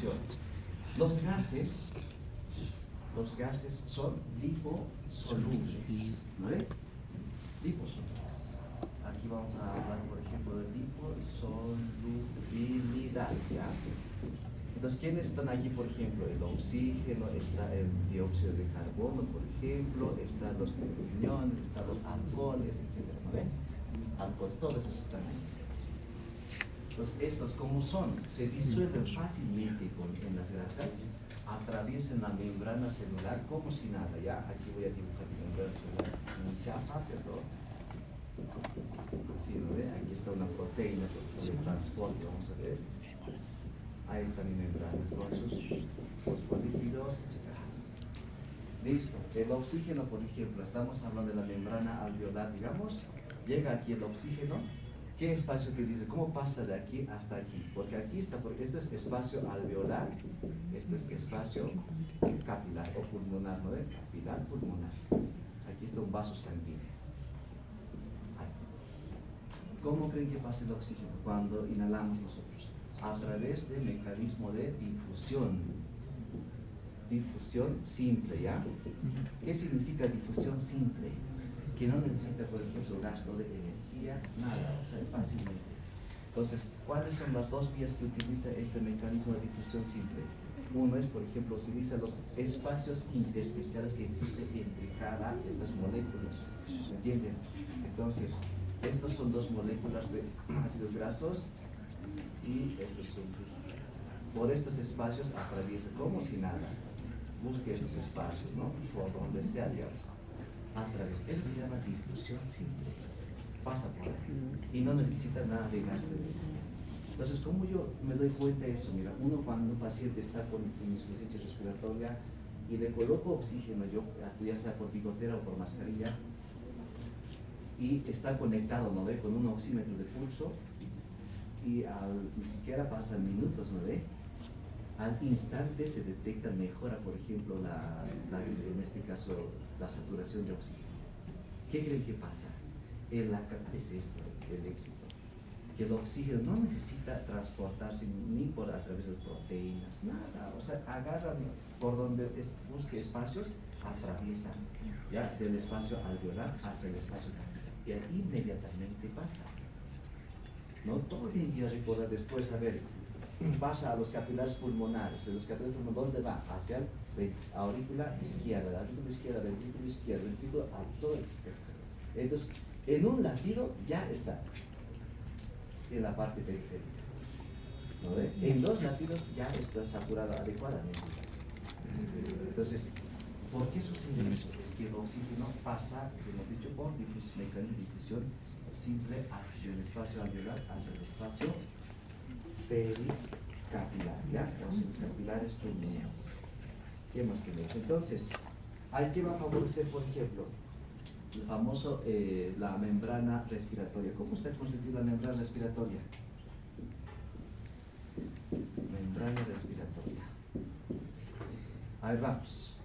difusión. Los gases son liposolubles, ¿no ve? Liposolubles. Aquí vamos a hablar, por ejemplo, de liposolubilidad, ¿ya? Entonces, ¿quiénes están aquí, por ejemplo? El oxígeno, está el dióxido de carbono, por ejemplo, están los aniones, están los alcoholes, etc. ¿No ven? Alcoholes, todos esos están ahí. Entonces, estos, como son, se disuelven fácilmente en las grasas, atraviesan la membrana celular como si nada. Ya, aquí voy a dibujar mi membrana celular en capa, perdón. Así, ¿no ve? Aquí está una proteína de transporte, vamos a ver. Ahí está mi membrana con sus fosfolípidos, etc. Listo. El oxígeno, por ejemplo, estamos hablando de la membrana alveolar, digamos. Llega aquí el oxígeno. ¿Qué espacio utiliza? ¿Cómo pasa de aquí hasta aquí? Porque aquí está, porque este es espacio alveolar, este es espacio capilar o pulmonar, ¿no? Capilar, pulmonar. Aquí está un vaso sanguíneo. Ahí. ¿Cómo creen que pasa el oxígeno cuando inhalamos nosotros? A través del mecanismo de difusión. Difusión simple, ¿ya? ¿Qué significa difusión simple? Que no necesitas, por ejemplo, gasto de energía, nada, o sea, fácilmente. Entonces, ¿cuáles son las dos vías que utiliza este mecanismo de difusión simple? Uno es, por ejemplo, utiliza los espacios intersticiales que existen entre cada de estas moléculas, ¿me entienden? Entonces, estos son dos moléculas de ácidos grasos y estos son sus. Por estos espacios atraviesa como si nada. Busque esos espacios, ¿no? Por donde sea, digamos. A través. Eso se llama difusión simple. Pasa por ahí. Y no necesita nada de gasto de energía. Entonces, ¿cómo yo me doy cuenta de eso? Mira, uno cuando un paciente está con insuficiencia respiratoria y le coloco oxígeno, yo, ya sea por bigotera o por mascarilla, y está conectado, ¿no ve? Con un oxímetro de pulso, y ni siquiera pasan minutos, ¿no ve? Al instante se detecta mejora, por ejemplo, en este caso, la saturación de oxígeno. ¿Qué creen que pasa? Es esto, el éxito. Que el oxígeno no necesita transportarse ni por a través de las proteínas, nada. O sea, agarran por donde busque espacios, atraviesan ya del espacio alveolar hacia el espacio capilar. Y ahí inmediatamente pasa. No todo tiene que recordar después, a ver, pasa a los capilares pulmonares. De los capilares pulmonares, ¿dónde va? Hacia la aurícula izquierda, la aurícula izquierda, el ventrículo a todo el sistema. Entonces, en un latido ya está en la parte periférica, ¿no ve? En dos latidos ya está saturada adecuadamente. Entonces, ¿por qué sucede eso? Es que el oxígeno pasa, hemos dicho, por mecanismo de difusión simple hacia el espacio alveolar, hacia el espacio pericapilar, ¿ya? Los capilares pulmonares. ¿Qué más queremos? Entonces, ¿hay qué va a favorecer, por ejemplo? El famoso, la membrana respiratoria. ¿Cómo está constituida la membrana respiratoria? Membrana respiratoria. Ahí vamos.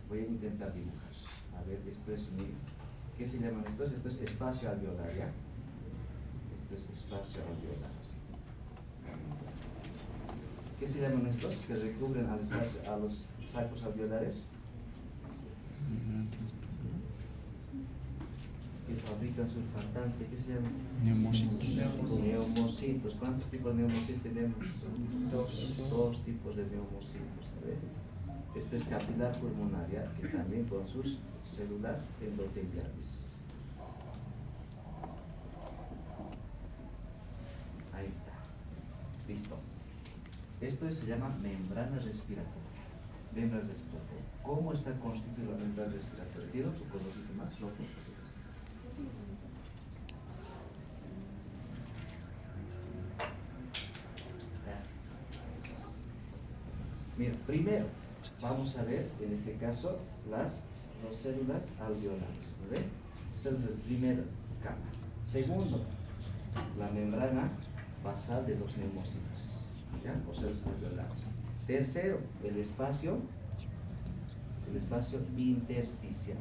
Voy a intentar dibujar. A ver, esto es mi... ¿Qué se llaman estos? Esto es espacio alveolar, ¿ya? Esto es espacio alveolar. ¿Qué se llaman estos? Que recubren al espacio, a los sacos alveolares. Que fabrican surfactante. ¿Qué se llaman? Neumocitos. Neumocitos. ¿Cuántos tipos de neumocitos tenemos? Dos tipos de neumocitos. Este es capilar pulmonar, ¿ya? Que también con sus células endoteliales. Ahí está. Listo. Esto se llama membrana respiratoria. Membrana respiratoria. ¿Cómo está constituida la membrana respiratoria? ¿Tiene otro colorcito más rojo? Gracias. Mira, primero vamos a ver, en este caso, las células alveolares. ¿No ven? Células de primera capa. Segundo, la membrana basal de los neumocitos, ¿ya? O células alveolares. Tercero, el espacio intersticial.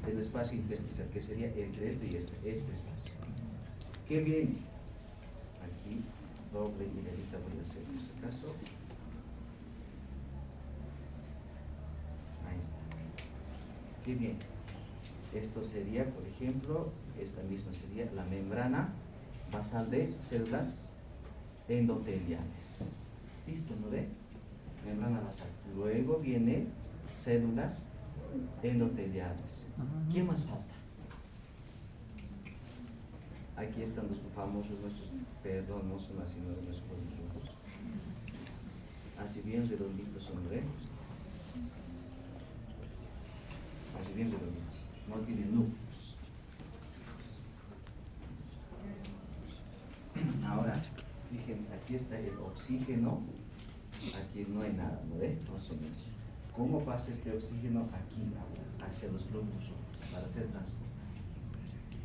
El espacio intersticial, que sería entre este y este espacio. ¿Qué viene? Aquí, doble hilerita voy a hacer por si acaso. Ahí está. Qué bien. Esto sería, por ejemplo, esta misma sería la membrana basal de células endoteliales. ¿Listo, no ve? Membrana basal. Luego viene células endoteliales. ¿Qué más falta? Aquí están los famosos nuestros, perdón, no son así, no son rojos. Así bien redonditos son, ¿ve? Así bien redonditos. No tienen núcleos. Ahora, fíjense, aquí está el oxígeno. Aquí no hay nada, ¿no ve? Más o menos. ¿Cómo pasa este oxígeno aquí ahora, hacia los glóbulos rojos para ser transportado?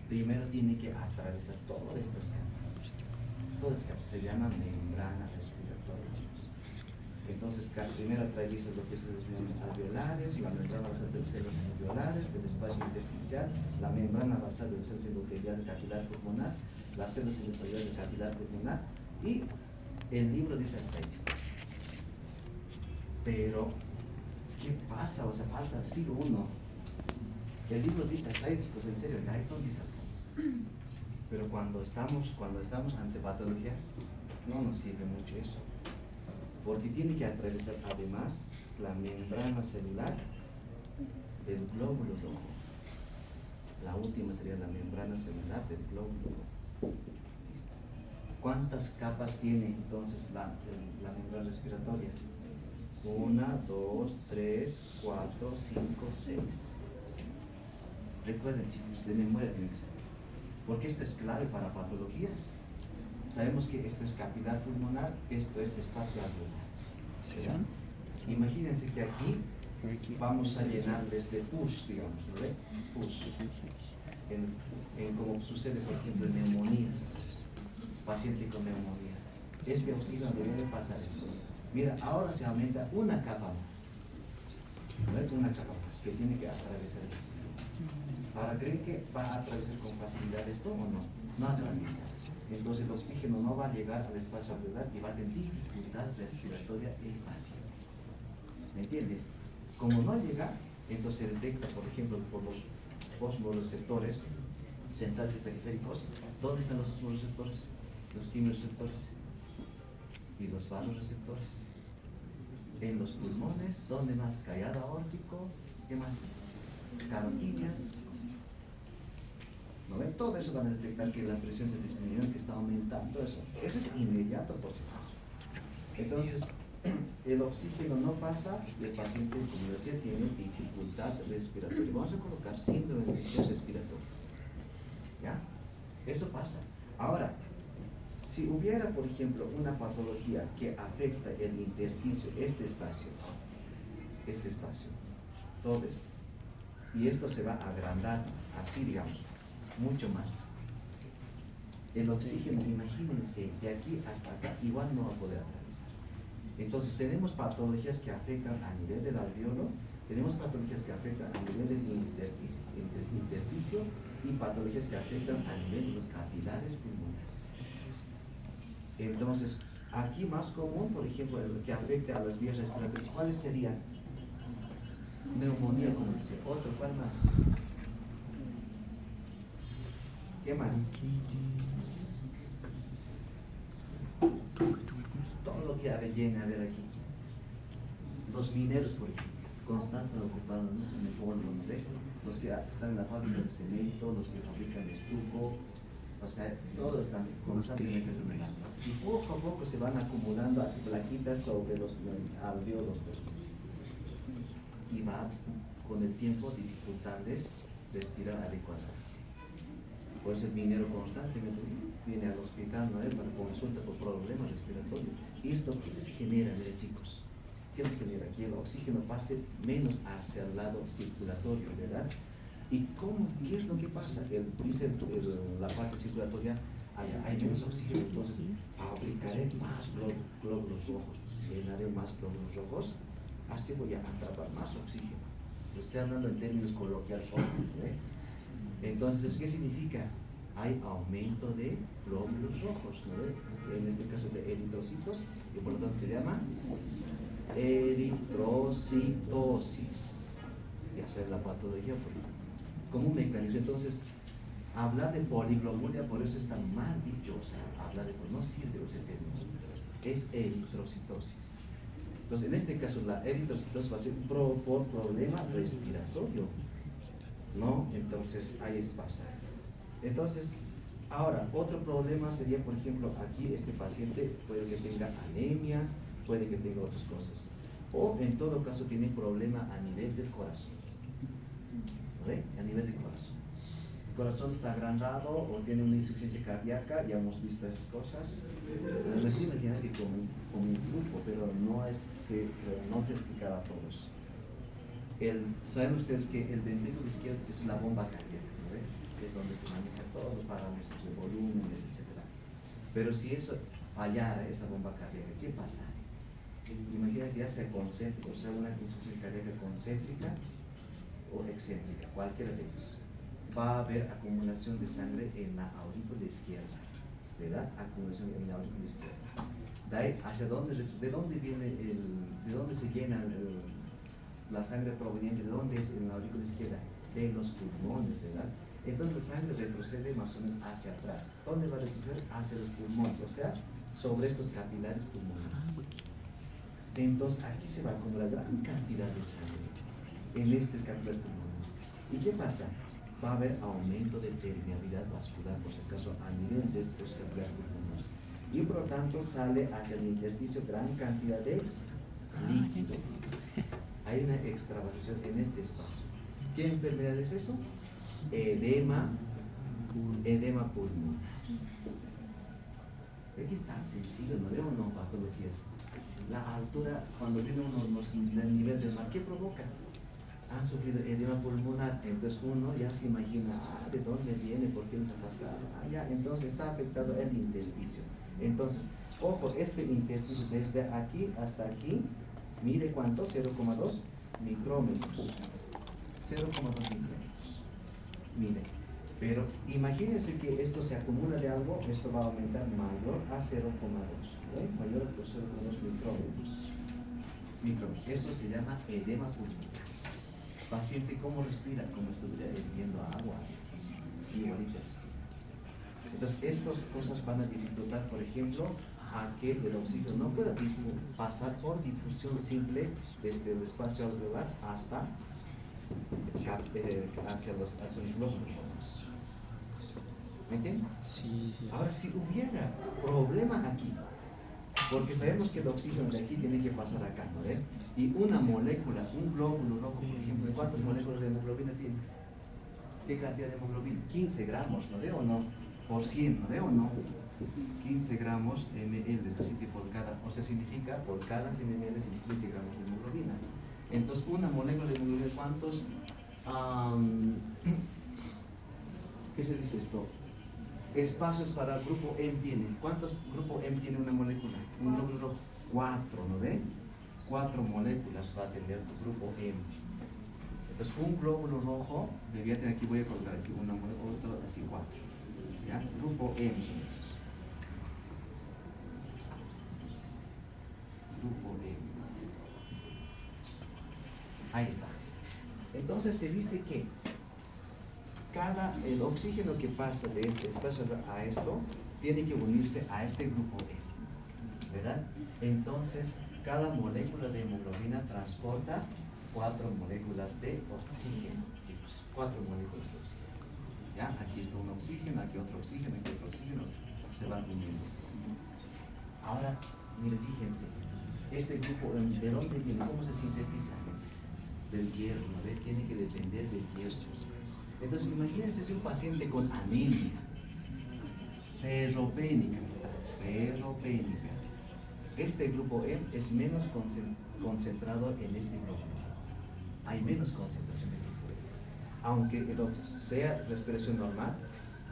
Primero tiene que atravesar todas estas capas. Todas estas capas se llaman membrana respiratoria, chicos. Entonces, primero atraviesa lo que se llaman alveolares, la membrana basal de células alveolares, del espacio intersticial, la membrana basal de células endoteliales capilar pulmonar, las células endoteliales capilar pulmonar, y el libro dice hasta ahí, chicos. Pero, ¿qué pasa? O sea, falta sigo uno. El libro dice hasta ahí, chicos, en serio, el Gaeton dice hasta ahí. Pero cuando estamos ante patologías, no nos sirve mucho eso. Porque tiene que atravesar además la membrana celular del glóbulo rojo. La última sería la membrana celular del glóbulo rojo. ¿Listo? ¿Cuántas capas tiene entonces la membrana respiratoria? 1, 2, 3, 4, 5, 6. Recuerden, chicos, de memoria tienen que ser. Porque esto es clave para patologías. Sabemos que esto es capilar pulmonar, esto es espacio alveolar. Imagínense que aquí vamos a llenarles de pus, digamos, ¿no ve? Pus. Como sucede, por ejemplo, en neumonías. Paciente con neumonía. Este oxígeno debe pasar esto. Mira, ahora se aumenta una capa más. ¿No ve? Una capa más que tiene que atravesar el oxígeno. Ahora, ¿creen que va a atravesar con facilidad esto o no? No atraviesa. Entonces el oxígeno no va a llegar al espacio alveolar y va a tener dificultad respiratoria el paciente. ¿Me entienden? Como no llega, entonces se detecta, por ejemplo, por los osmoreceptores centrales y periféricos. ¿Dónde están los osmoreceptores? Los quimioreceptores y los vasoreceptores. En los pulmones, ¿dónde más? Callado aórtico, ¿qué más? Carotíneas. ¿No ven? Todo eso van a detectar que la presión se disminuye, que está aumentando, todo eso. Eso es inmediato, por si acaso. Entonces, el oxígeno no pasa y el paciente, como decía, tiene dificultad respiratoria. Vamos a colocar síndrome de distrés respiratoria. ¿Ya? Eso pasa. Ahora, si hubiera, por ejemplo, una patología que afecta el intersticio, este espacio, todo esto, y esto se va a agrandar, así digamos, mucho más. El oxígeno, imagínense, de aquí hasta acá, igual no va a poder atravesar. Entonces, tenemos patologías que afectan a nivel del alveolo, tenemos patologías que afectan a nivel del intersticio y patologías que afectan a nivel de los capilares pulmonares. Entonces, aquí más común, por ejemplo, el que afecte a las vías respiratorias, ¿cuáles serían? Neumonía, como dice. Otro, ¿cuál más? ¿Qué más? Todo lo que viene a ver aquí. Los mineros, por ejemplo, constantemente están ocupados, ¿no? En el polvo, ¿no? Los que están en la fábrica de cemento, los que fabrican estuco, o sea, todos están constantemente trabajando. Y poco a poco se van acumulando así plaquitas sobre los alveolos. Y va con el tiempo dificultades respirar adecuadamente. Por eso el minero constantemente viene al hospital, ¿no? Para consulta por problemas respiratorios. ¿Y esto qué les genera, miren, chicos? ¿Qué les genera? Que el oxígeno pase menos hacia el lado circulatorio, ¿verdad? ¿Y qué es lo que pasa? Dice la parte circulatoria, hay menos oxígeno, entonces fabricaré más glóbulos rojos, llenaré más glóbulos rojos, así voy a atrapar más oxígeno. Lo estoy hablando en términos coloquiales, ¿eh? Entonces, ¿qué significa? hay aumento de glóbulos rojos, ¿no ve? En este caso de eritrocitos, y por lo tanto se llama eritrocitosis. Y hacer la patología como un mecanismo. Entonces, hablar de poliglobulia, por eso está mal dicho, o sea, hablar de no sirve ese término. Es eritrocitosis. Entonces, en este caso, la eritrocitosis va a ser por problema respiratorio, ¿no? Entonces, ahí es pasa. Entonces, ahora, otro problema sería, por ejemplo, aquí este paciente puede que tenga anemia, puede que tenga otras cosas. O, en todo caso, tiene problema a nivel del corazón. ¿Ve? A nivel del corazón. El corazón está agrandado o tiene una insuficiencia cardíaca, ya hemos visto esas cosas. Me estoy imaginando que como un grupo, pero no es que no se explicará a todos. Saben ustedes que el ventrículo izquierdo es la bomba cardíaca, ¿no? Es donde se manejan todos los parámetros de volúmenes, etc. Pero si eso fallara, esa bomba cardíaca, ¿qué pasa? Imagínense, ya sea concéntrica, o sea, una insuficiencia cardíaca concéntrica o excéntrica, cualquiera de ellos. Va a haber acumulación de sangre en la aurícula izquierda, ¿verdad? Acumulación en la aurícula izquierda. De ahí, ¿de dónde viene de dónde se llena la sangre proveniente? ¿De dónde es en la aurícula izquierda? De los pulmones, ¿verdad? Entonces la sangre retrocede más o menos hacia atrás. ¿Dónde va a retroceder? Hacia los pulmones, o sea, sobre estos capilares pulmonares. Entonces aquí se va a acumular gran cantidad de sangre en estos capilares pulmonares. ¿Y qué pasa? Va a haber aumento de permeabilidad vascular, por si acaso, a nivel de estos capilares pulmonares. Y por lo tanto sale hacia el intersticio gran cantidad de líquido. Hay una extravasación en este espacio. ¿Qué enfermedad es eso? Edema pulmonar. Es que es tan sencillo, ¿no veo no patologías? La altura, cuando tiene uno el nivel del mar, ¿qué provoca? Han sufrido edema pulmonar, entonces uno ya se imagina, ¿de dónde viene? ¿Por qué les ha pasado? Ya, entonces está afectado el intersticio. Entonces, ojo, este intersticio desde aquí hasta aquí, mire cuánto, 0,2 micrómetros. 0,2 micrómetros. Mire, pero imagínense que esto se acumula de algo, esto va a aumentar mayor a 0,2, mayor a 0,2 micrómetros. Eso se llama edema pulmonar. Paciente, ¿cómo respira? Como estuviera bebiendo agua, igualito respira. Entonces, estas cosas van a dificultar, por ejemplo, a que el oxígeno no pueda pasar por difusión simple desde el espacio alveolar hasta hacia los glóbulos rojos. ¿Me entienden? Sí. Ahora, si hubiera problema aquí, porque sabemos que el oxígeno de aquí tiene que pasar acá, ¿no ve? Y una molécula, un glóbulo rojo, por ejemplo, ¿cuántas moléculas de hemoglobina tiene? ¿Qué cantidad de hemoglobina? 15 gramos, ¿no ve o no? Por 100, ¿no ve o no? 15 gramos ml, así que por cada, o sea, significa por cada 100 ml tiene 15 gramos de hemoglobina. Entonces, una molécula de hemoglobina, ¿cuántos? ¿Qué se dice esto? Espacios para el grupo M tiene. ¿Cuántos grupo M tiene una molécula? Un glóbulo rojo. 4, ¿no ve? 4 moléculas va a tener tu grupo M. Entonces, un glóbulo rojo debía tener aquí, voy a colocar aquí una molécula, otro así 4. ¿Ya? Grupo M son esos. Grupo M. Ahí está. Entonces se dice que el oxígeno que pasa de este espacio a esto tiene que unirse a este grupo E, ¿verdad? Entonces, cada molécula de hemoglobina transporta 4 moléculas de oxígeno, chicos, 4 moléculas de oxígeno. ¿Ya? Aquí está un oxígeno, aquí otro oxígeno, aquí otro oxígeno, se van uniendo así. Ahora, miren, fíjense, este grupo, ¿de dónde viene? ¿Cómo se sintetiza? Del hierro, ¿no? Tiene que depender del hierro. Entonces, imagínense si un paciente con anemia ferropénica, este grupo M es menos concentrado en este grupo. Hay menos concentración de grupo M. Aunque sea respiración normal,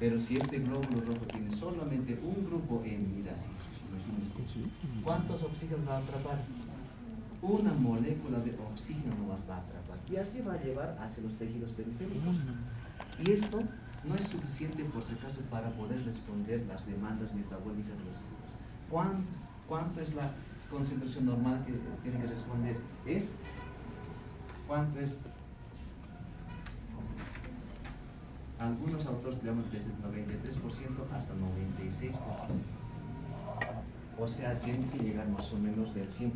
pero si este glóbulo rojo tiene solamente un grupo M, mira así, imagínense, ¿cuántos oxígenos va a atrapar? Una molécula de oxígeno más va a atrapar y así va a llevar hacia los tejidos periféricos. Y esto no es suficiente por si acaso para poder responder las demandas metabólicas de los células. ¿Cuánto es la concentración normal que tiene que responder? ¿Cuánto es? Algunos autores llaman desde el 93% hasta 96%. O sea, tienen que llegar más o menos del 100%,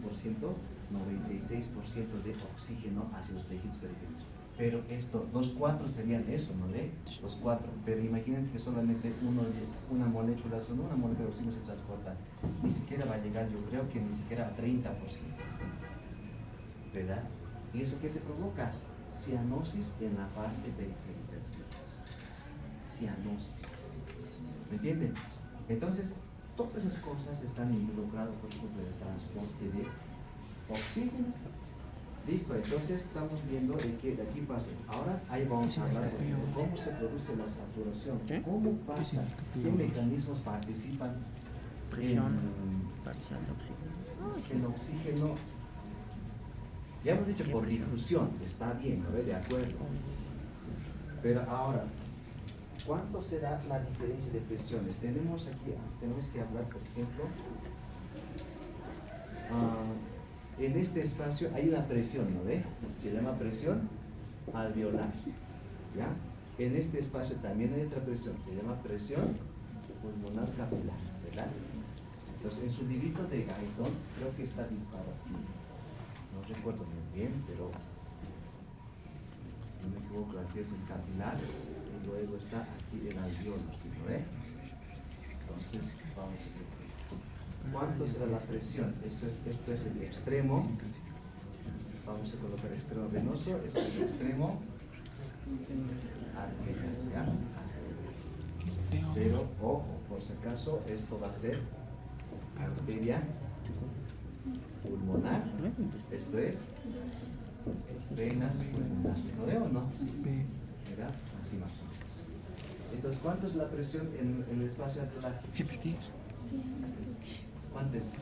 96% de oxígeno hacia los tejidos periféricos. Pero los 4 serían eso, ¿no ve? Los 4. Pero imagínense que solamente una molécula de oxígeno se transporta. Ni siquiera va a llegar, yo creo que ni siquiera a 30%. ¿Verdad? ¿Y eso qué te provoca? Cianosis en la parte periférica de los tejidos. Cianosis. ¿Me entienden? Entonces, todas esas cosas están involucradas, por ejemplo, en el transporte de oxígeno. Listo, entonces estamos viendo de que de aquí pasa. Ahora ahí vamos a hablar de cómo se produce la saturación, cómo pasa, qué mecanismos participan en el oxígeno. Ya hemos dicho por difusión, está bien, ¿no? De acuerdo. Pero ahora, ¿cuánto será la diferencia de presiones? Tenemos que hablar, por ejemplo, en este espacio hay una presión, ¿no ve? Se llama presión alveolar, ¿ya? En este espacio también hay otra presión, se llama presión pulmonar capilar, ¿verdad? Entonces, en su librito de Guyton, creo que está dibujado así. No recuerdo muy bien, pero si no me equivoco, así es el capilar, y luego está aquí el alveolar, ¿sí lo ve? Entonces, vamos a ver. ¿Cuánto será la presión? Esto es el extremo. Vamos a colocar extremo venoso, este es el extremo arterial, ¿ya? Pero, ojo, por si acaso, esto va a ser arteria pulmonar. Esto es venas pulmonares. ¿Lo veo o no? ¿Verdad? Así más o menos. Entonces, ¿cuánto es la presión en el espacio alveolar? ¿Cuánto es?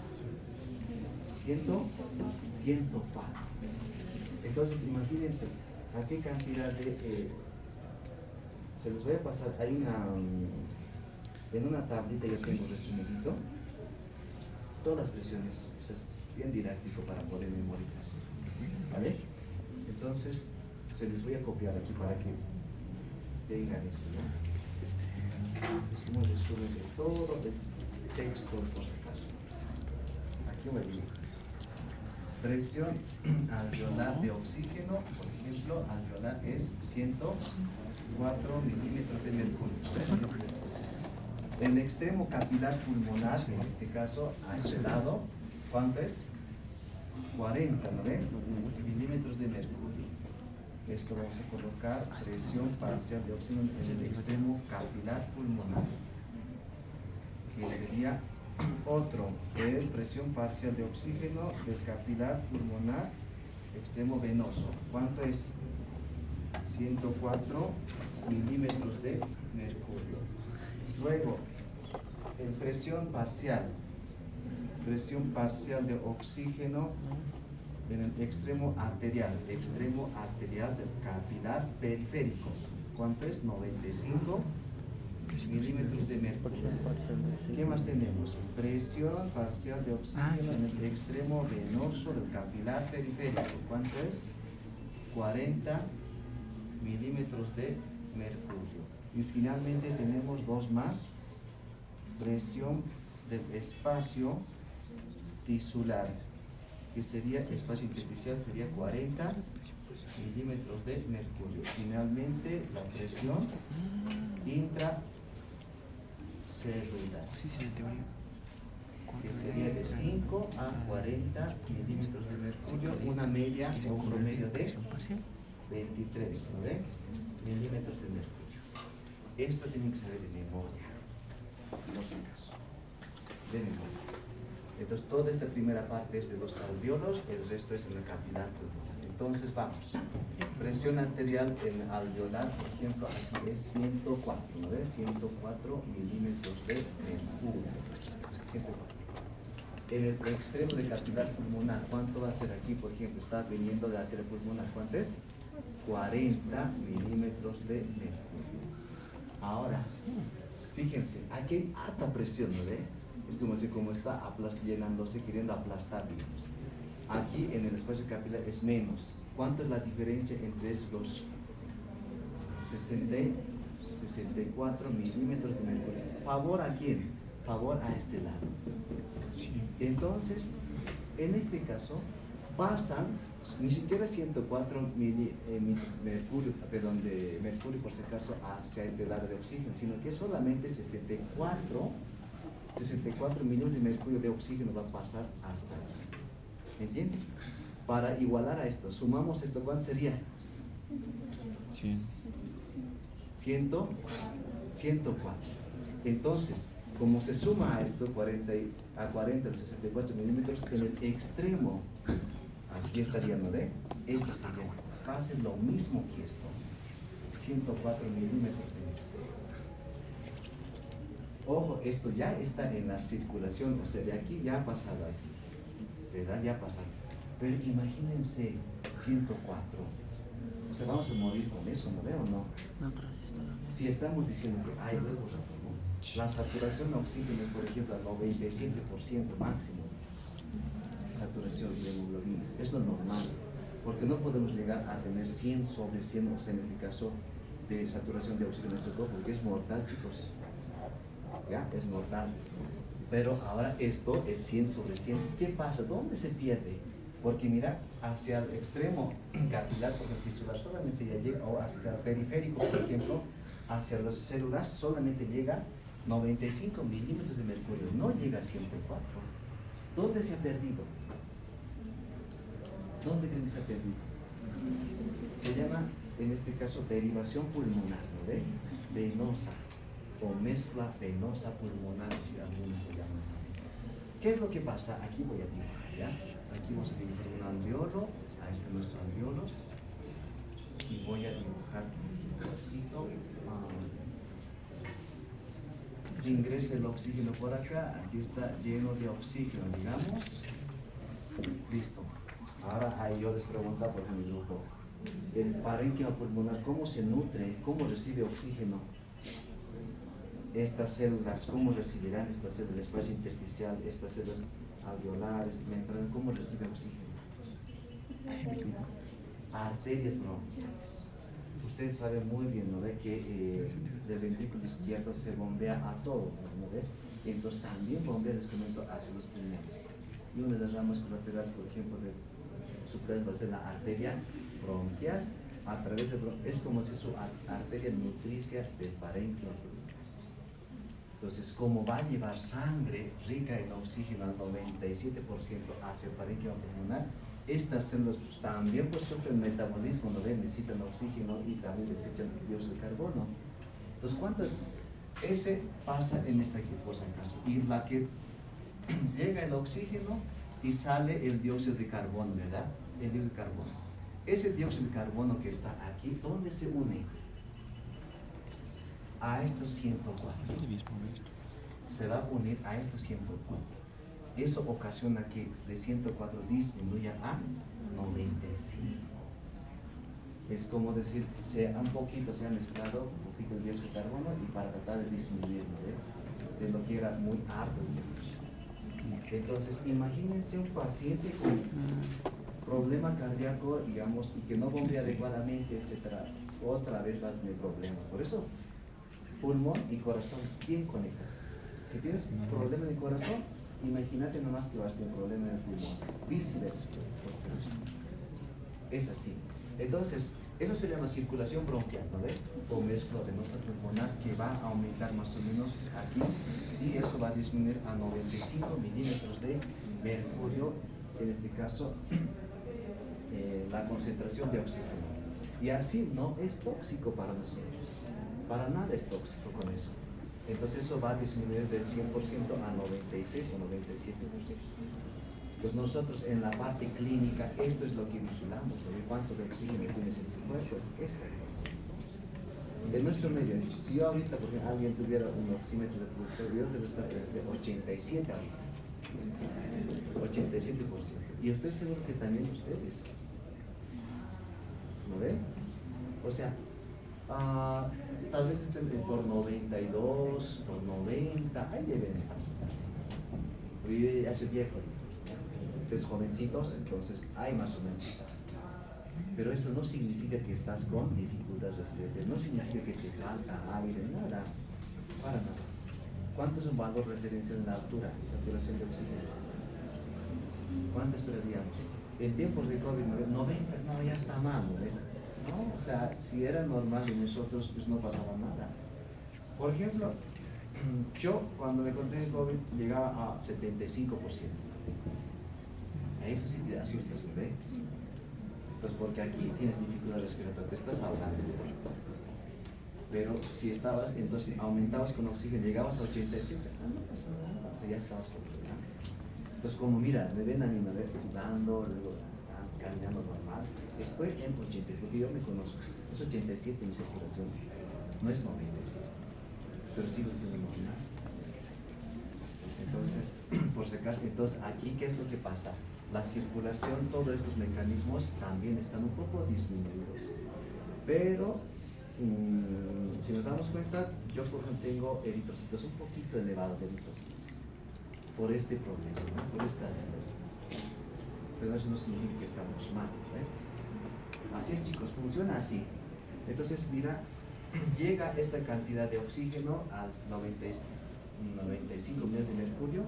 104. Entonces, imagínense a qué cantidad de... se los voy a pasar. Hay en una tablita yo tengo resumidito todas las presiones. Eso es bien didáctico para poder memorizarse. ¿Vale? Entonces, se les voy a copiar aquí para que tengan eso, ¿no? Es como un resumen de todo el texto, por si acaso. Aquí voy a dibujar. Presión alveolar de oxígeno, por ejemplo, alveolar es 104 milímetros de mercurio. El extremo capilar pulmonar, en este caso, a este lado, ¿cuánto es? 40, ¿no ven? Milímetros de mercurio. Esto vamos a colocar presión parcial de oxígeno en el extremo capilar pulmonar, que sería otro, que es presión parcial de oxígeno del capilar pulmonar extremo venoso. ¿Cuánto es? 104 milímetros de mercurio. Luego, en presión parcial de oxígeno en el extremo arterial del capilar periférico. ¿Cuánto es? 95 milímetros de mercurio. ¿Qué más tenemos? Presión parcial de oxígeno en el extremo venoso del capilar periférico. ¿Cuánto es? 40 milímetros de mercurio. Y finalmente tenemos dos más. Presión del espacio tisular, que sería espacio intersticial, sería 40 milímetros de mercurio. Finalmente, la presión intracelular, que sería de 5 a 40 milímetros de mercurio, una media o un promedio de 23, ¿no ves? Milímetros de mercurio. Esto tienen que saber de memoria, no sé caso, de memoria. Entonces, toda esta primera parte es de los alveolos, el resto es en el capilar pulmonar. Entonces, vamos. Presión arterial en alveolar, por ejemplo, aquí es 104, ¿no ves? 104 milímetros de mercurio. 104. En el extremo del capilar pulmonar, ¿cuánto va a ser aquí? Por ejemplo, está viniendo de la arteria pulmonar, ¿cuánto es? 40 milímetros de mercurio. Ahora, fíjense, aquí hay alta presión, ¿no ve? Es como si como está llenándose, queriendo aplastar, digamos. Aquí en el espacio capilar es menos. ¿Cuánto es la diferencia entre esos dos? 64 milímetros de mercurio. ¿Favor a quién? Favor a este lado. Entonces, en este caso, pasan ni siquiera 104 mercurio, perdón, de mercurio por si acaso hacia este lado de oxígeno, sino que solamente 64 milímetros de mercurio de oxígeno va a pasar hasta aquí. ¿Entienden? Para igualar a esto, sumamos esto, ¿cuánto sería? 104. Entonces, como se suma a esto, 40 al 64 milímetros, en el extremo, aquí estaría, ¿no ve? Esto sería, pase lo mismo que esto, 104 milímetros de mercurio. Ojo, esto ya está en la circulación, o sea, de aquí ya ha pasado aquí, ¿verdad? Ya ha pasado. Pero imagínense 104. O sea, vamos a morir con eso, ¿no ve o no? Si estamos diciendo que hay huevos, ¿no? La saturación de oxígeno es, por ejemplo, al 97% máximo. Saturación de hemoglobina. Es lo normal. Porque no podemos llegar a tener 100 sobre 100, o sea, en este caso, de saturación de oxígeno en nuestro cuerpo, porque es mortal, chicos. ¿Ya? Es mortal. Pero ahora esto es 100 sobre 100. ¿Qué pasa? ¿Dónde se pierde? Porque mira, hacia el extremo capilar, por ejemplo, tisular, solamente ya llega, o hasta el periférico, por ejemplo, hacia las células solamente llega 95 milímetros de mercurio, no llega a 104. ¿Dónde se ha perdido? ¿Dónde creen que se ha perdido? Se llama, en este caso, derivación pulmonar, ¿no ve? Venosa, o mezcla venosa pulmonar, si algunos lo llaman. ¿Qué es lo que pasa? Aquí voy a dibujar, ¿ya? Aquí vamos a dibujar un alveolo, ahí están nuestros alveolos, y voy a dibujar un trocito. Ingresa el oxígeno por acá, aquí está lleno de oxígeno, digamos. Listo. Ahora ahí yo les pregunto por mi grupo, el parénquima pulmonar, ¿cómo se nutre? ¿Cómo recibe oxígeno? Estas células, ¿cómo recibirán estas células del espacio intersticial, estas células alveolares, membranas, cómo reciben oxígeno? Arterias bronquiales. Ustedes saben muy bien, ¿no ve? Que del ventrículo izquierdo se bombea a todo, ¿no ve? Entonces también bombea, les comento, hacia los pulmones. Y una de las ramas colaterales, por ejemplo, de su pulmón va a ser la arteria bronquial, a través de es como si su arteria nutricia del parénquima pulmonar. Entonces, como va a llevar sangre rica en oxígeno al 97% hacia el parénquima pulmonar, estas células pues, también pues, sufren metabolismo, ¿no ven? Necesitan oxígeno y también desechan dióxido de carbono. Entonces, ¿cuánto? Ese pasa en esta aquí, por si acaso. Y la que llega el oxígeno y sale el dióxido de carbono, ¿verdad? El dióxido de carbono. Ese dióxido de carbono que está aquí, ¿dónde se une? A estos 104. Se va a unir a estos 104. Eso ocasiona que de 104 disminuya a 95. Es como decir, un poquito se ha mezclado un poquito el dióxido de carbono y para tratar de disminuirlo, de lo que era muy harto. Entonces, imagínense un paciente con problema cardíaco, digamos, y que no bombea adecuadamente, etcétera. Otra vez va a tener problemas. Por eso, pulmón y corazón bien conectados. Si tienes problema en el corazón, imagínate nomás que vas a tener problema en el pulmón. Viceversa. Es así. Entonces, eso se llama circulación bronquial, ¿no ve? O mezcla venosa pulmonar que va a aumentar más o menos aquí y eso va a disminuir a 95 milímetros de mercurio, en este caso la concentración de oxígeno. Y así no es tóxico para nosotros. Para nada es tóxico con eso. Entonces eso va a disminuir del 100% a 96 o 97%. Pues nosotros en la parte clínica, esto es lo que vigilamos, ¿no? ¿Cuánto de oxígeno tienes en tu cuerpo? Es esto. En nuestro medio, si yo ahorita, porque alguien tuviera un oxímetro de pulso, yo debo estar de 87 ahorita. 87%. Y estoy seguro que también ustedes. ¿No ven? O sea, Tal vez estén por 92, por 90, ahí deben estar. Pero yo ya soy viejo, ustedes jovencitos, entonces hay más o menos. Pero eso no significa que estás con dificultades respiratorias, no significa que te falta aire, nada, para nada. ¿Cuánto es un valor de referencia en la altura y saturación de oxígeno? ¿Cuánto esperaríamos? En tiempos de COVID, 90, no, ya está mal, ¿no? ¿No? O sea, si era normal de nosotros, pues no pasaba nada. Por ejemplo, yo cuando me conté en COVID llegaba a 75%. A eso sí te asustas, ¿no? Pues porque aquí tienes dificultad respiratoria, te estás ahogando. Pero si estabas, entonces aumentabas con oxígeno, llegabas a 87, no pasa nada, o sea, ya estabas controlando. Entonces como mira, me ven a mí, me ven dando, luego caminando normal, estoy en 80, porque yo me conozco, es 87 mi saturación, no es 97, pero sigo siendo normal. Entonces, por si acaso, entonces aquí, ¿qué es lo que pasa? La circulación, todos estos mecanismos también están un poco disminuidos. Pero, si nos damos cuenta, yo por ejemplo tengo eritrocitos un poquito elevados de eritrocitos. Por este problema, ¿no? Por estas situaciones. Pero eso no significa que estamos mal, ¿eh? Así es, chicos, funciona así. Entonces, mira, llega esta cantidad de oxígeno a 95 millones de mercurio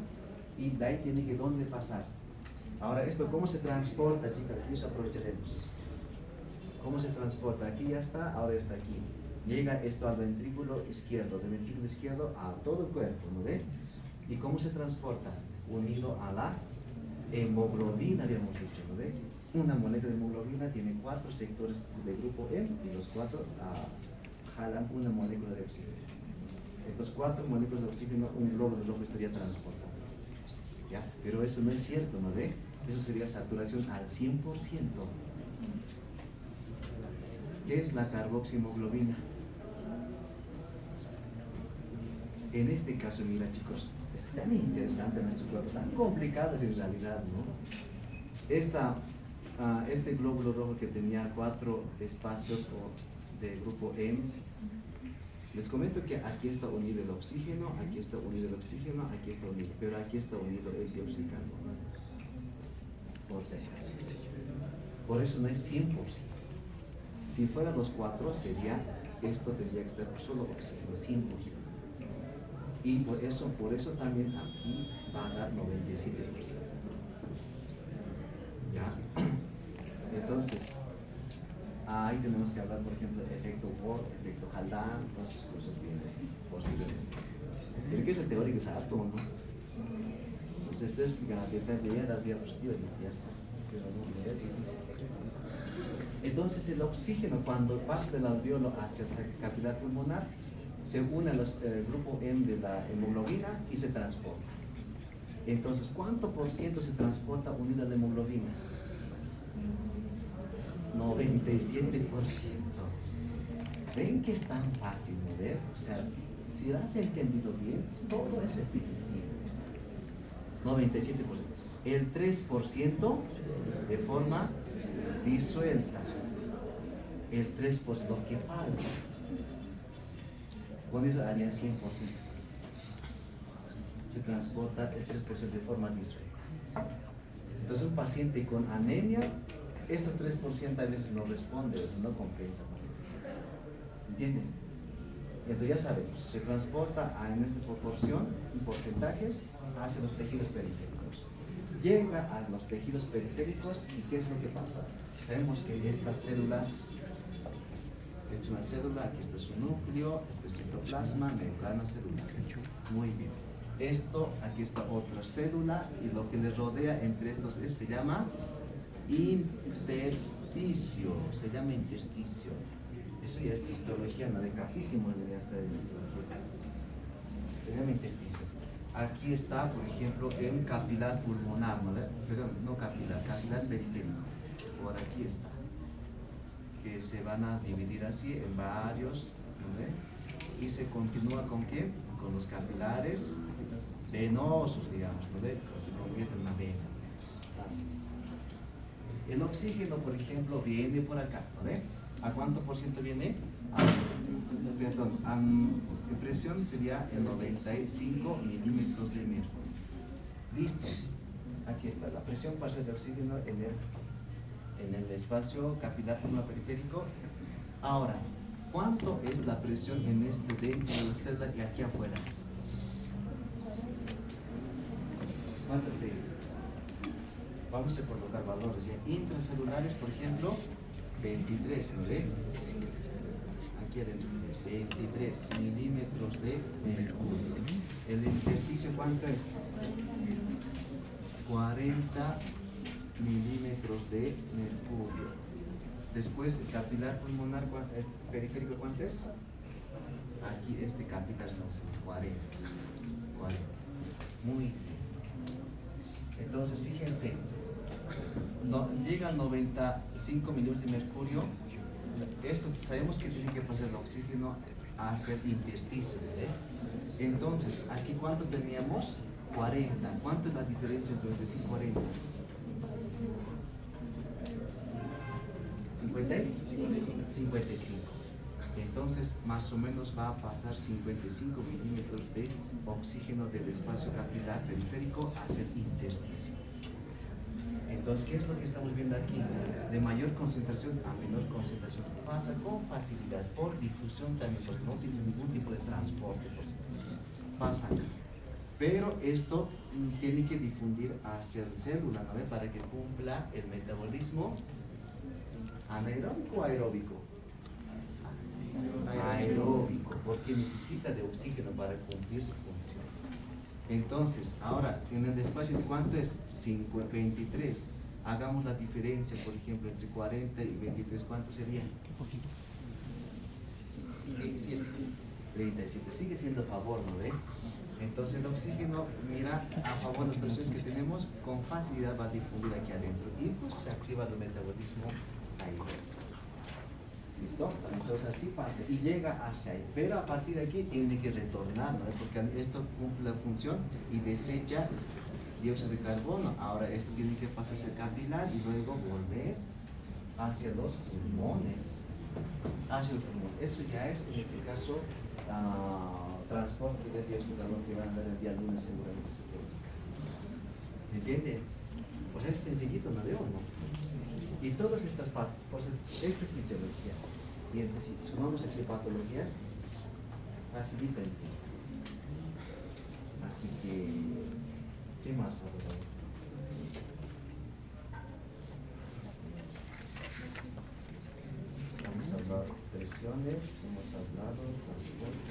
y de ahí tiene que ¿dónde pasar? Ahora, ¿esto cómo se transporta, chicas? Aquí eso aprovecharemos. ¿Cómo se transporta? Aquí ya está, ahora está aquí. Llega esto al ventrículo izquierdo, del ventrículo izquierdo a todo el cuerpo, ¿no ven? ¿Y cómo se transporta? Unido a la hemoglobina, habíamos dicho, ¿no ves? Una molécula de hemoglobina tiene 4 sectores de grupo M y los 4 jalan una molécula de oxígeno. Entonces 4 moléculas de oxígeno, un glóbulo rojo estaría transportando. ¿Ya? Pero eso no es cierto, ¿no ve? Eso sería saturación al 100%. ¿Qué es la carboxihemoglobina? En este caso, mira chicos, es tan interesante nuestro cuerpo, tan complicado es en realidad, ¿no? Este glóbulo rojo que tenía 4 espacios de grupo M, les comento que aquí está unido el oxígeno, aquí está unido el oxígeno, aquí está unido, pero aquí está unido el dióxido de carbono. Por si acaso. Por eso no es 100%. Si fueran los 4, esto tendría que estar solo oxígeno, 100%. Y por eso también aquí va a dar 97%. ¿Ya? Entonces, ahí tenemos que hablar, por ejemplo, de efecto Watt, efecto Haldane, todas esas cosas vienen posteriormente. Pero que ese teórico es harto, ¿no? Entonces, esto explica la teoría de las diapositivas y ya está. Pero no, entonces, el oxígeno, cuando pasa del alveolo hacia el capilar pulmonar, se une al grupo M de la hemoglobina y se transporta. Entonces, ¿cuánto por ciento se transporta unido a la hemoglobina? 97%. ¿Ven que es tan fácil mover? O sea, si lo has entendido bien, todo es repetitivo. 97%. El 3% de forma disuelta. El 3% que falta. Con eso haría 100%. Se transporta el 3% de forma disuelta. Entonces un paciente con anemia, estos 3% a veces no responde, no compensa. ¿Entienden? Entonces ya sabemos, se transporta en esta proporción, en porcentajes, hacia los tejidos periféricos. Llega a los tejidos periféricos y ¿qué es lo que pasa? Sabemos que estas células, esta es una célula, aquí está su núcleo, este es citoplasma, membrana celular. Muy bien. Esto, aquí está otra célula y lo que les rodea entre estos se llama intersticio. Se llama intersticio. Eso ya es histología, no de cajísimo debería estar en histología. Se llama intersticio. Aquí está, por ejemplo, el capilar pulmonar, ¿no? Perdón, no capilar, capilar periférico. Por aquí está. Que se van a dividir así en varios, ¿no? Y se continúa con ¿qué? Con los capilares venosos, digamos, ¿no? Se convierte en una vena. Así. El oxígeno, por ejemplo, viene por acá, ¿no? ¿A cuánto por ciento viene? Perdón, presión sería el 95 milímetros de mercurio. Listo. Aquí está la presión parcial de oxígeno en el espacio capilar pulmonar periférico. Ahora, ¿cuánto es la presión en dentro de la célula y aquí afuera? ¿Cuánto te? Vamos a colocar valores ya. Intracelulares, por ejemplo, 23, ¿no ve? Aquí adentro, 23 milímetros de mercurio. El intersticio, ¿cuánto es? 40 milímetros de mercurio. Después, el capilar pulmonar periférico, ¿cuánto es? Aquí, este capilar estamos en 40. Muy bien. Entonces, fíjense, llega a 95 milímetros de mercurio. Esto sabemos que tiene que pasar el oxígeno hacia el intersticio, Entonces, aquí ¿cuánto teníamos? 40. ¿Cuánto es la diferencia entre 25 y 40? 55. Entonces, más o menos va a pasar 55 milímetros de oxígeno del espacio capilar periférico hacia el intersticio. Entonces, ¿qué es lo que estamos viendo aquí? De mayor concentración a menor concentración. Pasa con facilidad, por difusión también, porque no utiliza ningún tipo de transporte, por supuesto. Pasa acá. Pero esto tiene que difundir hacia la célula, ¿no? Para que cumpla el metabolismo anaeróbico o aeróbico. Aeróbico, porque necesita de oxígeno para cumplir su función. Entonces, ahora, en el espacio, ¿cuánto es? 23. Hagamos la diferencia, por ejemplo, entre 40 y 23, ¿cuánto sería? 37. Sigue siendo a favor, ¿no ve? Entonces el oxígeno, mira, a favor de las presiones que tenemos, con facilidad va a difundir aquí adentro y pues se activa el metabolismo ahí. ¿Listo? Entonces así pasa y llega hacia ahí, pero a partir de aquí tiene que retornar, ¿no? Porque esto cumple la función y desecha dióxido de carbono. Ahora esto tiene que pasar hacia el capilar y luego volver hacia los pulmones. Eso ya es, en este caso, transporte de dióxido de carbono que van a dar el día lunes seguramente. ¿Me entiende? Pues es sencillito, ¿no veo? ¿No? Y todas estas partes, pues esta es fisiología. Y entonces, si sumamos aquí patologías, facilita el test. Así que, ¿qué más ahora? Vamos a hablar de presiones, hemos hablado de transporte.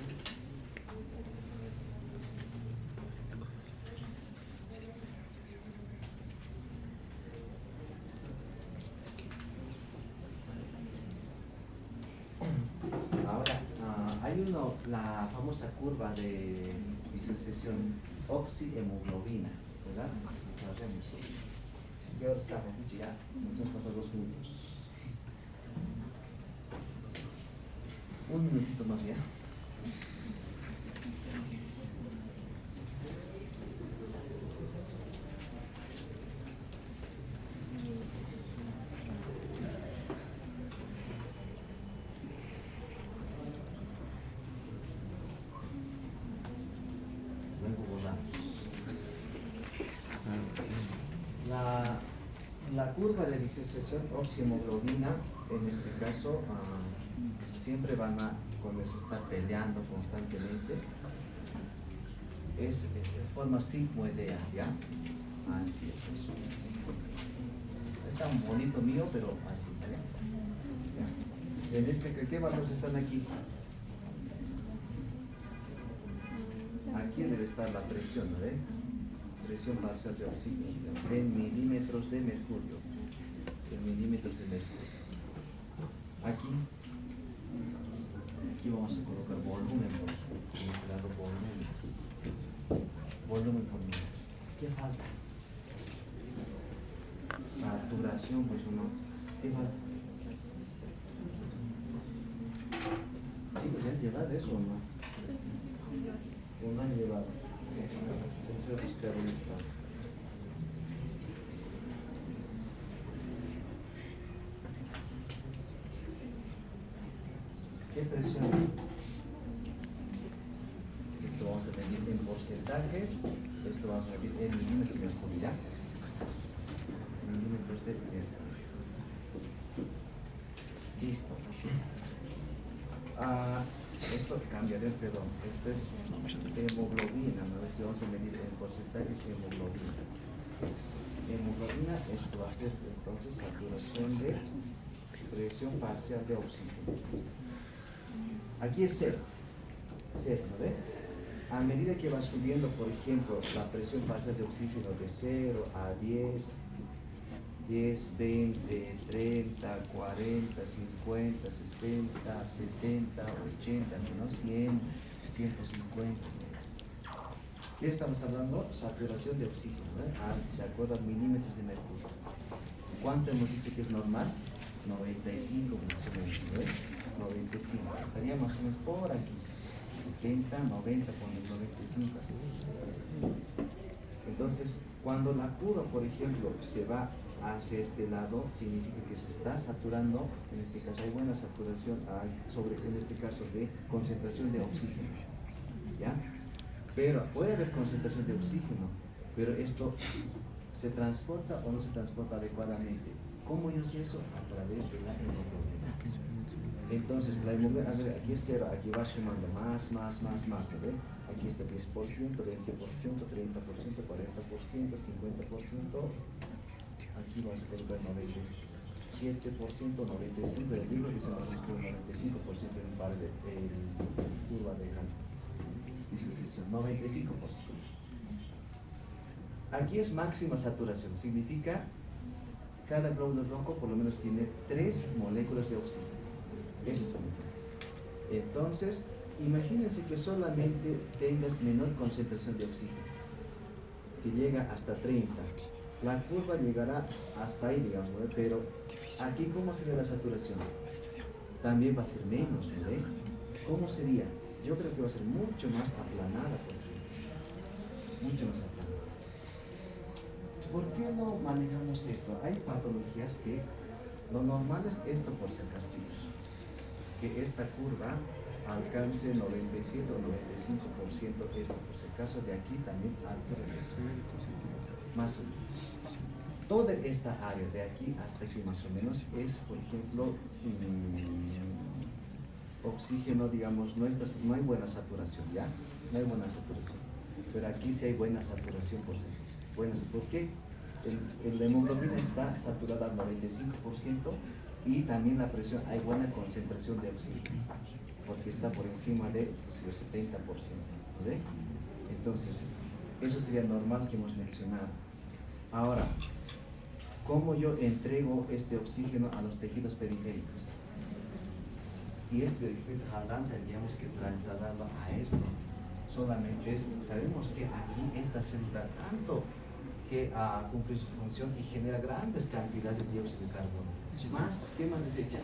La famosa curva de disociación oxihemoglobina, ¿verdad? La vemos. ¿Qué hora está? Ya nos han pasado 2 minutos. Un minutito más ya. La curva de disociación oxihemoglobina, en este caso, siempre cuando se está peleando constantemente, es de forma sigmoidea, ¿ya? Así es eso. Está un bonito mío, pero así, ¿ya? En ¿qué valores están aquí? Aquí debe estar la presión, ¿no ve? Presión parcial de oxígeno en milímetros de mercurio. Aquí vamos a colocar volumen, volumen por minuto. ¿Qué falta? Saturación, pues no. ¿Qué falta? Sí, pues ya han llevado eso, ¿no? No han llevado. Se debe buscar un estado. ¿Qué presión es? Esto vamos a medir en porcentajes, esto vamos a medir en milímetros de mercurio, ¿ya? Milímetros de mercurio. Listo. Esto cambiaré, perdón. Esto es hemoglobina, ¿no? Si vamos a medir en porcentajes hemoglobina. Hemoglobina, esto va a ser entonces saturación de presión parcial de oxígeno. Aquí es cero, ¿no ve? A medida que va subiendo, por ejemplo, la presión parcial de oxígeno de 0 a 10, 20, 30, 40, 50, 60, 70, 80, ¿no? 100, 150. ¿Qué estamos hablando? Saturación de oxígeno, ¿eh? De acuerdo a milímetros de mercurio. ¿Cuánto hemos dicho que es normal? 95 más o menos, ¿no? 95. Estaría más o menos por aquí. 70, 90 con el 95. ¿Sí? Entonces, cuando la curva, por ejemplo, se va hacia este lado, significa que se está saturando. En este caso hay buena saturación, en este caso de concentración de oxígeno, ¿ya? Pero puede haber concentración de oxígeno, pero esto se transporta o no se transporta adecuadamente. ¿Cómo yo sé eso? A través de la hemoglobina. Entonces, la hemoglobina, aquí es 0, aquí va sumando más, ¿no ves? Aquí está 10%, 20%, 30%, 40%, 50%. Aquí vamos a colocar 97%, 95%, el libro dice más o menos 95% en par de curva de disociación, 95%. Aquí es máxima saturación, significa cada glóbulo rojo por lo menos tiene 3 moléculas de oxígeno. Eso es. Entonces, imagínense que solamente tengas menor concentración de oxígeno, que llega hasta 30. La curva llegará hasta ahí, digamos, ¿no? Pero aquí, ¿cómo sería la saturación? También va a ser menos, ¿no? ¿Cómo sería? Yo creo que va a ser mucho más aplanada, por ejemplo. Mucho más aplanada. ¿Por qué no manejamos esto? Hay patologías que lo normal es esto, por si acaso, chicos, que esta curva alcance 97 o 95%, esto por si acaso, de aquí también alto regreso. Más o menos. Toda esta área de aquí hasta aquí más o menos es, por ejemplo, oxígeno, digamos, no hay buena saturación, ¿ya? No hay buena saturación. Pero aquí sí hay buena saturación por servicio. ¿Por qué? La hemoglobina está saturada al 95% y también la presión, hay buena concentración de oxígeno, porque está por encima del 70%. ¿Ve? Entonces, eso sería normal que hemos mencionado. Ahora, ¿cómo yo entrego este oxígeno a los tejidos periféricos? Y este efecto Haaland tendríamos que trasladarlo a esto. Solamente sabemos que aquí esta célula tanto que cumple su función y genera grandes cantidades de dióxido de carbono. ¿Qué más desecha?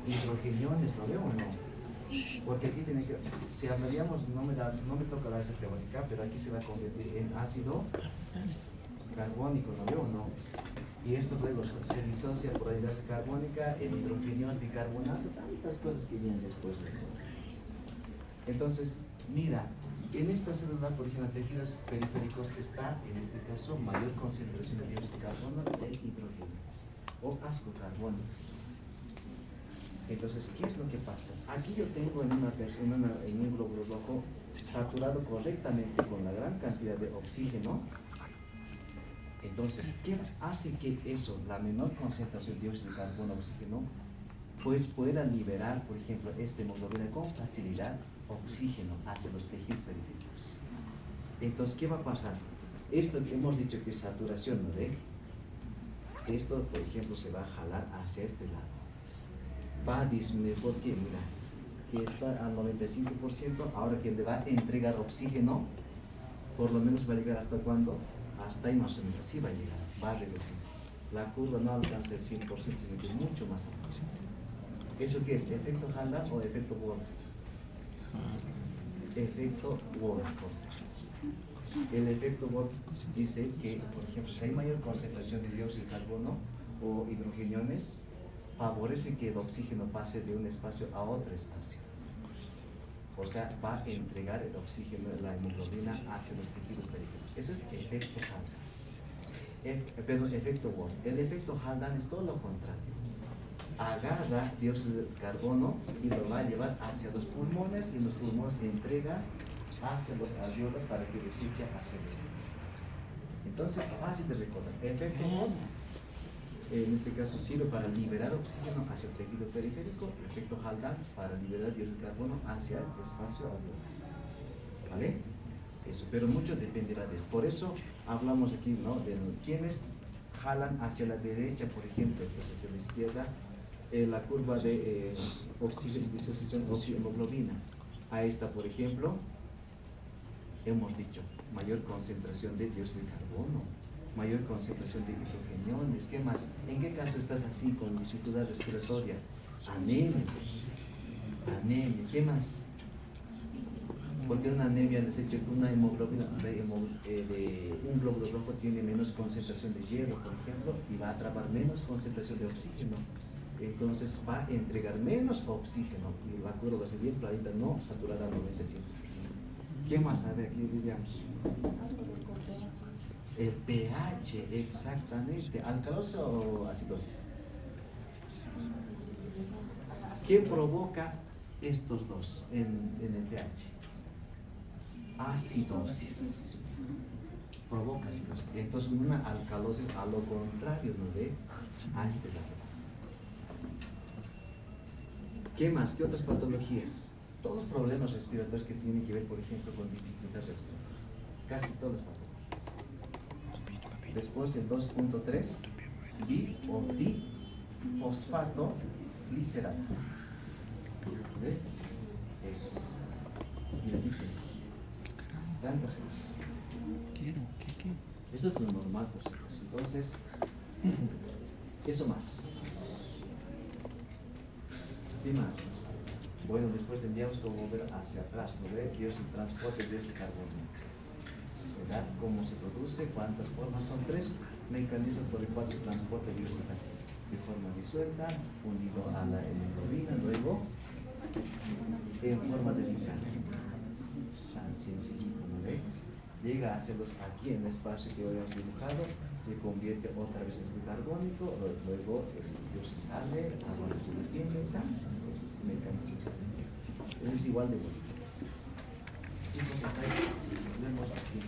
Hidrogeniones, ¿lo veo o no? Porque aquí tiene que, si hablaríamos, no me toca dar esa teórica, pero aquí se va a convertir en ácido carbónico, ¿lo veo o no? Y esto luego se disocia por anhidrasa carbónica en hidrogeniones, bicarbonato, tantas cosas que vienen después de eso. Entonces, mira, en esta célula, por ejemplo, en tejidos periféricos está, en este caso, mayor concentración de dióxido de carbono e hidrogeniones o ácido carbónico. Entonces, ¿qué es lo que pasa? Aquí yo tengo en un glóbulo rojo saturado correctamente con la gran cantidad de oxígeno. Entonces, ¿qué hace que eso, la menor concentración de dióxido de carbono, oxígeno, pues pueda liberar, por ejemplo, esta hemoglobina con facilidad oxígeno hacia los tejidos periféricos? Entonces, ¿qué va a pasar? Esto que hemos dicho que es saturación, ¿no ve? Esto, por ejemplo, se va a jalar hacia este lado. Va a disminuir, porque mira, que está al 95%, ahora que le va a entregar oxígeno, por lo menos va a llegar hasta cuándo? Hasta ahí más o menos, así va a llegar, va a reducir. La curva no alcanza el 100%, sino que es mucho más alto. ¿Eso qué es? ¿Efecto Haaland o efecto Ward? Efecto Ward, por si acaso. El efecto Ward dice que, por ejemplo, si hay mayor concentración de dióxido de carbono o hidrogeniones, favorece que el oxígeno pase de un espacio a otro espacio. O sea, va a entregar el oxígeno, la hemoglobina hacia los tejidos periféricos. Eso es efecto Haldane. Perdón, efecto Wald. El efecto Haldane es todo lo contrario. Agarra dióxido de carbono y lo va a llevar hacia los pulmones, y los pulmones entrega hacia los alveolos para que deseche hacia el exterior. Entonces, fácil de recordar. Efecto Wald, en este caso, sirve para liberar oxígeno hacia el tejido periférico. Efecto Haldane para liberar dióxido de carbono hacia el espacio alveolar. ¿Vale? Eso, pero mucho dependerá de eso. Por eso hablamos aquí, ¿no?, de quienes jalan hacia la derecha, por ejemplo, esto es hacia la izquierda, la curva de oxígeno, disociación oxi-hemoglobina. Ahí está, por ejemplo, hemos dicho, mayor concentración de dióxido de carbono, mayor concentración de hidrogeniones. ¿Qué más? ¿En qué caso estás así con dificultad respiratoria? Anemia. Anemia. ¿Qué más? Porque una anemia les he dicho que una hemoglobina de un glóbulo rojo tiene menos concentración de hierro, por ejemplo, y va a atrapar menos concentración de oxígeno. Entonces va a entregar menos oxígeno y la curva va a ser bien clarita, no saturada al 95%. ¿Qué más? A ver, aquí diríamos. El pH, exactamente. ¿Alcalosa o acidosis? ¿Qué provoca estos dos en el pH? Acidosis. Provoca acidosis. Entonces, una alcalosis a lo contrario, ¿no ve? A este lado. ¿Qué más? ¿Qué otras patologías? Todos los problemas respiratorios que tienen que ver, por ejemplo, con dificultad respiratoria. Casi todas las patologías. Después el 2.3, bi o difosfato glicerato. ¿Ve? Eso es. Mira, fíjense. Tantas cosas. Esto es lo normal, por supuesto. Entonces, eso más. ¿Qué más? Bueno, después tendríamos que volver hacia atrás, ¿no ve? Dióxido de transporte, dióxido de carbono. ¿Verdad? ¿Cómo se produce? ¿Cuántas formas? Son 3 mecanismos por el cual se transporta el dióxido de carbono. De forma disuelta, unido a la hemoglobina, luego en forma de bicana. Tan sencillito, ¿no ve? Llega hacia aquí en el espacio que hoy hemos dibujado, se convierte otra vez en ácido carbónico, luego el dióxido sale, agua química, mecanismos. Es igual de bonito. Chicos, hasta ahí. Nos vemos aquí.